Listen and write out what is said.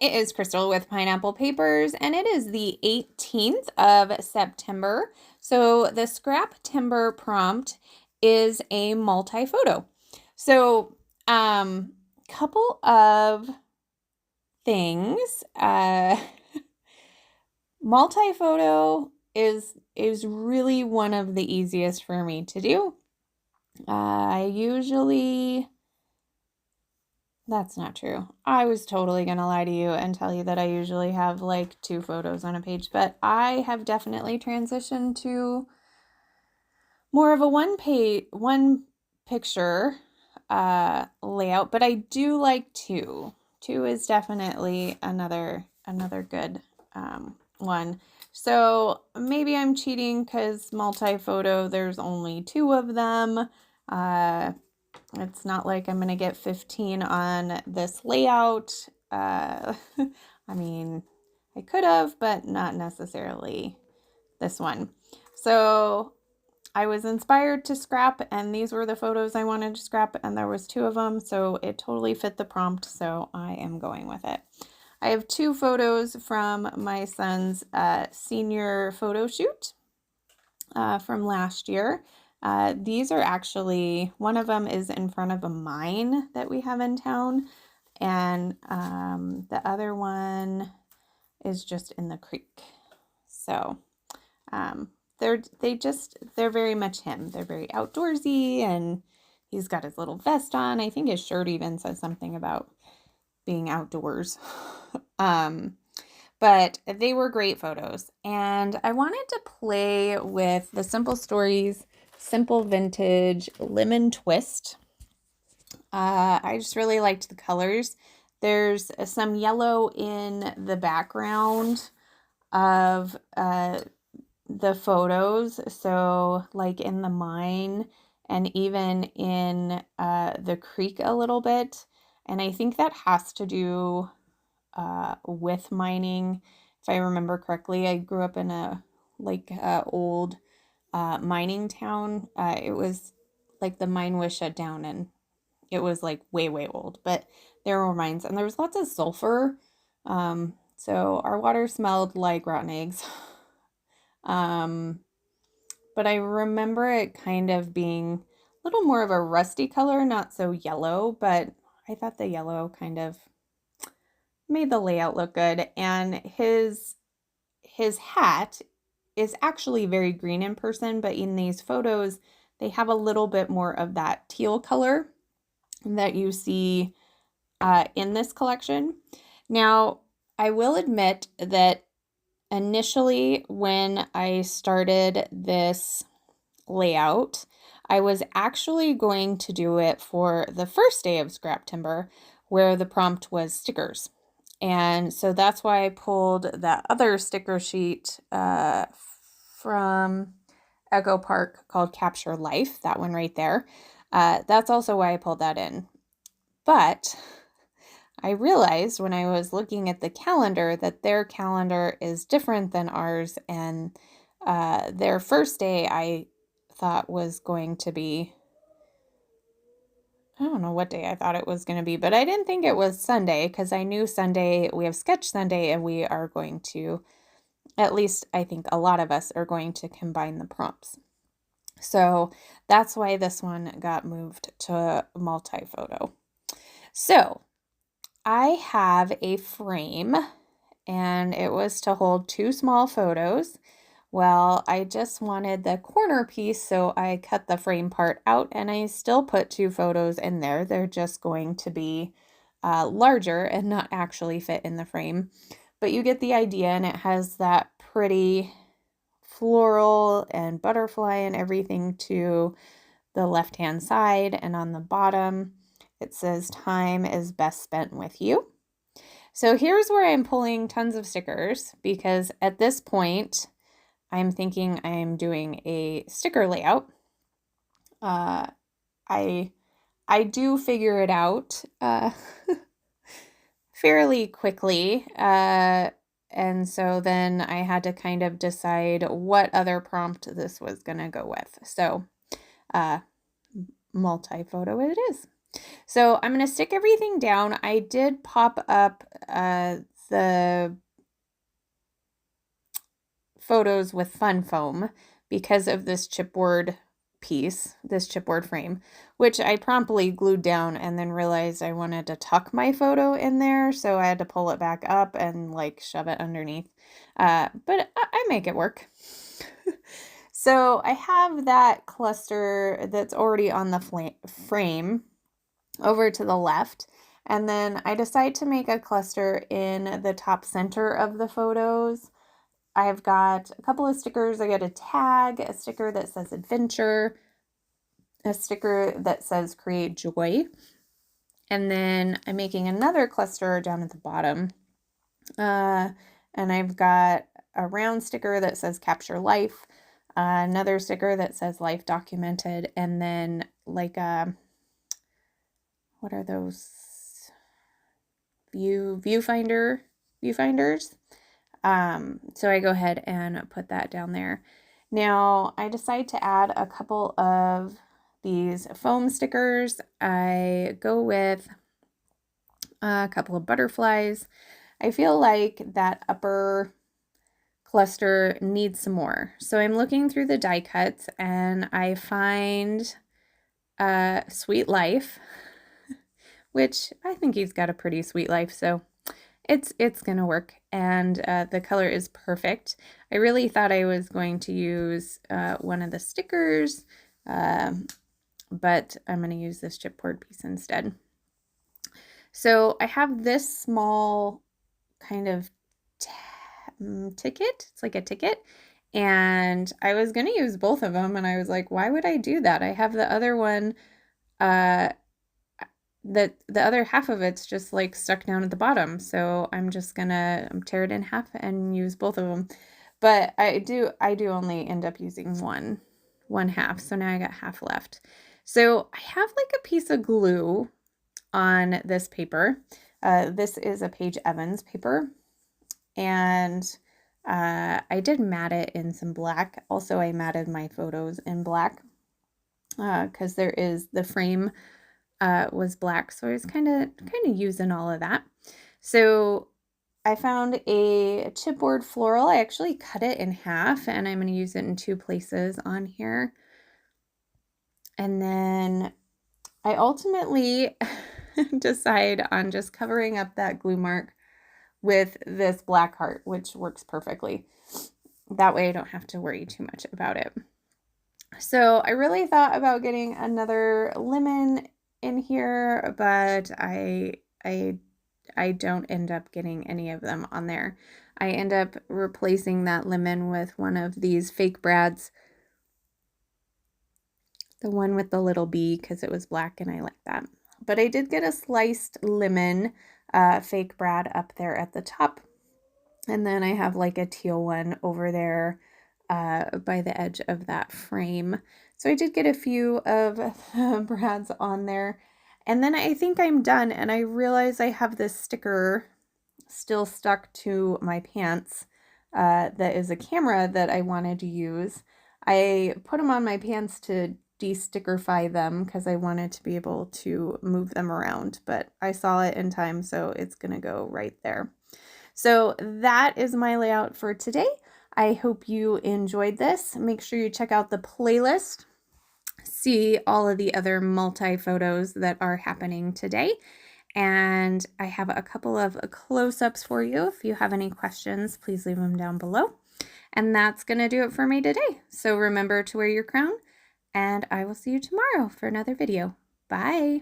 it is Crystal with Pineapple Papers, and it is the 18th of September. So the Scraptember prompt is a multi-photo. So, couple of things. Multi-photo is really one of the easiest for me to do. That's not true. I was totally going to lie to you and tell you that I usually have like 2 photos on a page, but I have definitely transitioned to more of a one picture layout, but I do like 2. 2 is definitely another good one. So maybe I'm cheating because multi-photo, there's only 2 of them. It's not like I'm going to get 15 on this layout. I mean, I could have, but not necessarily this one. So I was inspired to scrap, and these were the photos I wanted to scrap, and there was 2 of them, so it totally fit the prompt, so I am going with it. I have 2 photos from my son's senior photo shoot from last year. These are actually, one of them is in front of a mine that we have in town, and the other one is just in the creek. So they're very much him. They're very outdoorsy, and he's got his little vest on. I think his shirt even says something about being outdoors. But they were great photos, and I wanted to play with the Simple Stories Simple Vintage Lemon Twist. I just really liked the colors. There's some yellow in the background of the photos, so like in the mine and even in the creek a little bit, and I think that has to do with mining. If I remember correctly, I grew up in a old mining town. It was like the mine was shut down, and it was like way old, but there were mines, and there was lots of sulfur. So our water smelled like rotten eggs. But I remember it kind of being a little more of a rusty color, not so yellow, but I thought the yellow kind of made the layout look good. And his hat is actually very green in person, but in these photos, they have a little bit more of that teal color that you see in this collection. Now, I will admit that initially when I started this layout, I was actually going to do it for the first day of Scraptember, where the prompt was stickers. And so that's why I pulled that other sticker sheet from Echo Park called Capture Life, that one right there. That's also why I pulled that in. But I realized when I was looking at the calendar that their calendar is different than ours, and their first day I thought was going to be, I don't know what day I thought it was going to be, but I didn't think it was Sunday because I knew Sunday, we have Sketch Sunday, and we are going to, at least I think a lot of us are going to combine the prompts. So that's why this one got moved to multi-photo. So I have a frame, and it was to hold 2 small photos. Well, I just wanted the corner piece, so I cut the frame part out, and I still put 2 photos in there. They're just going to be larger and not actually fit in the frame. But you get the idea, and it has that pretty floral and butterfly and everything to the left-hand side, and on the bottom it says time is best spent with you. So here's where I'm pulling tons of stickers, because at this point I'm thinking I'm doing a sticker layout. I do figure it out fairly quickly, and so then I had to kind of decide what other prompt this was going to go with. So multi-photo it is. So I'm going to stick everything down. I did pop up the photos with fun foam because of this chipboard piece, this chipboard frame, which I promptly glued down and then realized I wanted to tuck my photo in there, so I had to pull it back up and like shove it underneath. But I make it work. So I have that cluster that's already on the frame over to the left, and then I decide to make a cluster in the top center of the photos. I've got a couple of stickers. I got a tag, a sticker that says adventure, a sticker that says create joy, and then I'm making another cluster down at the bottom. And I've got a round sticker that says capture life, another sticker that says life documented, and then like what are those? Viewfinders. So I go ahead and put that down there. Now I decide to add a couple of these foam stickers. I go with a couple of butterflies. I feel like that upper cluster needs some more. So I'm looking through the die cuts and I find Sweet Life, which I think he's got a pretty sweet life, so it's gonna work, and the color is perfect. I really thought I was going to use one of the stickers, but I'm gonna use this chipboard piece instead. So I have this small kind of ticket. It's like a ticket, and I was gonna use both of them, and I was like, why would I do that? I have the other one, the other half of it's just like stuck down at the bottom, so I'm just gonna tear it in half and use both of them. But I do only end up using one half, so now I got half left. So I have like a piece of glue on this paper. This is a Paige Evans paper, and I did matte it in some black. Also, I matted my photos in black because there is the frame was black, so I was kind of using all of that. So I found a chipboard floral. I actually cut it in half, and I'm going to use it in 2 places on here. And then I ultimately decide on just covering up that glue mark with this black heart, which works perfectly. That way I don't have to worry too much about it. So I really thought about getting another lemon in here, but I don't end up getting any of them on there. I end up replacing that lemon with one of these fake brads, the one with the little bee, because it was black and I like that. But I did get a sliced lemon fake brad up there at the top, and then I have like a teal one over there by the edge of that frame. So I did get a few of the brads on there. And then I think I'm done, and I realize I have this sticker still stuck to my pants that is a camera that I wanted to use. I put them on my pants to de-stickerify them because I wanted to be able to move them around, but I saw it in time, so it's going to go right there. So that is my layout for today. I hope you enjoyed this. Make sure you check out the playlist, see all of the other multi-photos that are happening today. And I have a couple of close-ups for you. If you have any questions, please leave them down below. And that's going to do it for me today. So remember to wear your crown, and I will see you tomorrow for another video. Bye.